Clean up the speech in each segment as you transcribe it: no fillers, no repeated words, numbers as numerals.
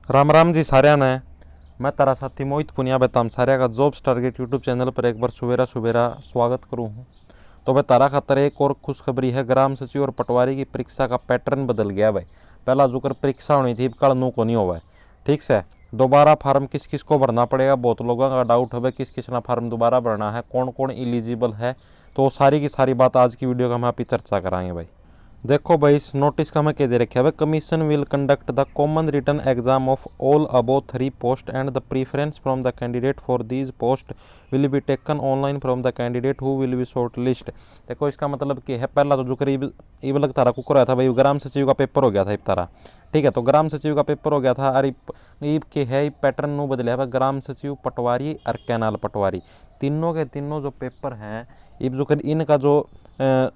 राम राम जी साਰਿਆਂ ने। मैं तारा साथी मोहित पुनिया बेताम सारिया का जॉब्स टारगेट यूट्यूब चैनल पर एक बार सुबेरा सुबेरा स्वागत करूँ हूँ। तो भाई तारा खातर एक और खुशखबरी है। ग्राम सचिव और पटवारी की परीक्षा का पैटर्न बदल गया भाई। पहला जो कर परीक्षा होनी थी कल नू को नहीं हुआ है। ठीक से दोबारा फार्म किस किस को भरना पड़ेगा, बहुत लोगों का डाउट है किस किस ना फार्म दोबारा भरना है, कौन कौन एलिजिबल है। तो सारी की सारी बात आज की वीडियो का हम यहाँ पे चर्चा कराएंगे भाई। देखो भाई इस नोटिस का मैं कह दे रखा है, commission will conduct the common written exam of all above 3 post and the preference from the candidate for these post will be taken online from the candidate who will be short list. देखो इसका मतलब क्या है, पहला तो जो करीब ये लग तारा कुकर आया था भाई, ग्राम सचिव का पेपर हो गया था तारा। ठीक है, तो ग्राम सचिव का पेपर हो गया था। अरे ईब के है पैटर्न नु बदलिया है, ग्राम सचिव पटवारी और कैनाल पटवारी तीनों के तीनों जो पेपर हैं इब जो इनका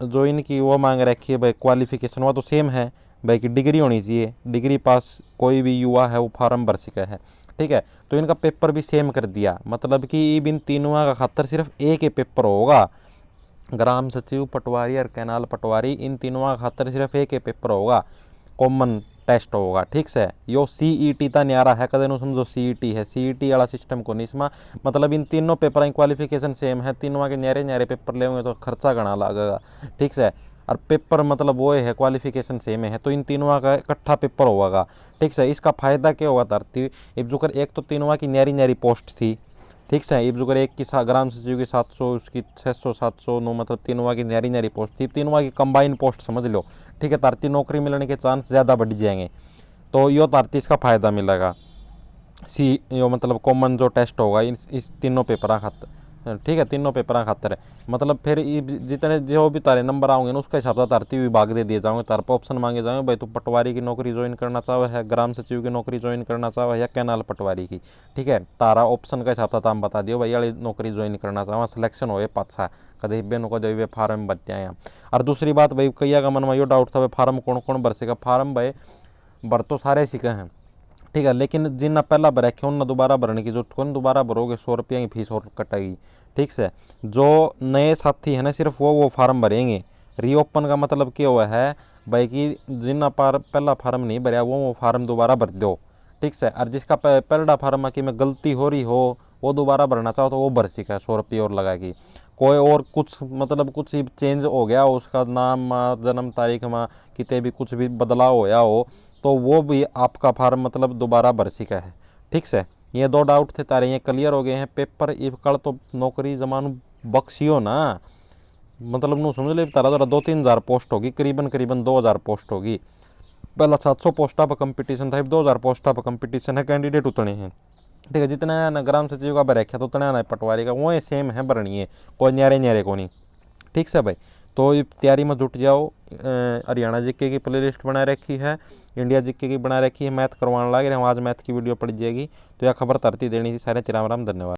जो इनकी वो मांग रखी है भाई क्वालिफिकेशन, वो तो सेम है भाई कि डिग्री होनी चाहिए, डिग्री पास कोई भी युवा है वो फार्म भर सका है। ठीक है, तो इनका पेपर भी सेम कर दिया, मतलब कि इन तीनों का खातर सिर्फ एक ही पेपर होगा। ग्राम सचिव पटवारी और कैनाल पटवारी इन तीनों का खातर सिर्फ एक ही पेपर होगा, कॉमन टेस्ट होगा। ठीक से यो सीईटी ता न्यारा है, कदे समझो सीईटी है, सीईटी वाला सिस्टम को नहीं इसमें, मतलब इन तीनों पेपर की क्वालिफिकेशन सेम है, तीनों के न्यारे न्यारे पेपर ले तो खर्चा घना लगेगा। ठीक से और पेपर मतलब वो है क्वालिफिकेशन सेम है, तो इन तीनों का इकट्ठा पेपर होगा। ठीक से इसका फायदा क्या होगा धरती इब जुकर, एक तो तीनों की न्यारी न्यारी पोस्ट थी। ठीक से इब जुकर एक की ग्राम सचिव की 700, उसकी 600 700 नो, मतलब तीनों की न्यारी न्यारी पोस्ट थी, तीनों की कंबाइन पोस्ट समझ लो। ठीक है, तारती नौकरी मिलने के चांस ज़्यादा बढ़ जाएंगे, तो यो तारती इसका फ़ायदा मिलेगा। सी यो मतलब कॉमन जो टेस्ट होगा इस तीनों पेपर खातर। ठीक है, तीनों पेपर खातर है, मतलब फिर जितने जो भी तारे नंबर आओगे ना उसका हिसाब से तारती विभाग दे दिए जाओगे, तार पर ऑप्शन मांगे जाओगे भाई, तो पटवारी की नौकरी ज्वाइन करना चाहे है, ग्राम सचिव की नौकरी ज्वाइन करना चाहे या कैनाल पटवारी की। ठीक है, तारा ऑप्शन का हिसाब से ताम बता दियो भाई वाली नौकरी ज्वाइन करना चाहो, सिलेक्शन हो पाछा कदे बेन को जो फार्म भरते हैं। और दूसरी बात भाई कई का मन में यो डाउट था भाई फार्म कौन कौन भर सका, फार्म भाई भर तो सारे सीखे हैं। ठीक है, लेकिन जिन पहला भर रखे उन दोबारा भरने की जरूरत कौन, दोबारा भरोगे 100 रुपये की फीस और कटेगी। ठीक से जो नए साथी है ना सिर्फ वो फार्म भरेंगे। रीओपन का मतलब क्या हुआ है भाई कि जिन पर पहला फार्म नहीं भरया वो फार्म दोबारा भर दो। ठीक से और जिसका पहला फार्म की में गलती हो रही हो वो दोबारा भरना चाहो तो वो भर सका 100 रुपये और लगा की। कोई और कुछ मतलब कुछ ही चेंज हो गया उसका नाम जन्म तारीख में कितने भी कुछ भी बदलाव होया हो तो वो भी आपका फार्म मतलब दोबारा भर सका है। ठीक से ये दो डाउट थे तारे ये क्लियर हो गए हैं। पेपर इब कल तो नौकरी जमानू बख्शियो ना, मतलब नू समझ ले तारा तारा 2-3 हज़ार पोस्ट होगी, करीबन करीबन 2000 पोस्ट होगी। पहला 700 पोस्टा पर कंपटीशन था, 2000 पोस्टा पर कंपटीशन है, कैंडिडेट उतने हैं। ठीक है, जितना ना ग्राम सचिव का भर तो उतना ना पटवारी का वो सेम है भरनी है, कोई न्यारे न्यारे को नहीं। ठीक से भाई, तो ये तैयारी में जुट जाओ। हरियाणा जीके की प्ले लिस्ट बना रखी है, इंडिया जीके की बना रखी है, मैथ करवाने लगे रहे आज मैथ की वीडियो पड़ जाएगी। तो यह खबर तरती देनी थी सारे। राम राम, धन्यवाद।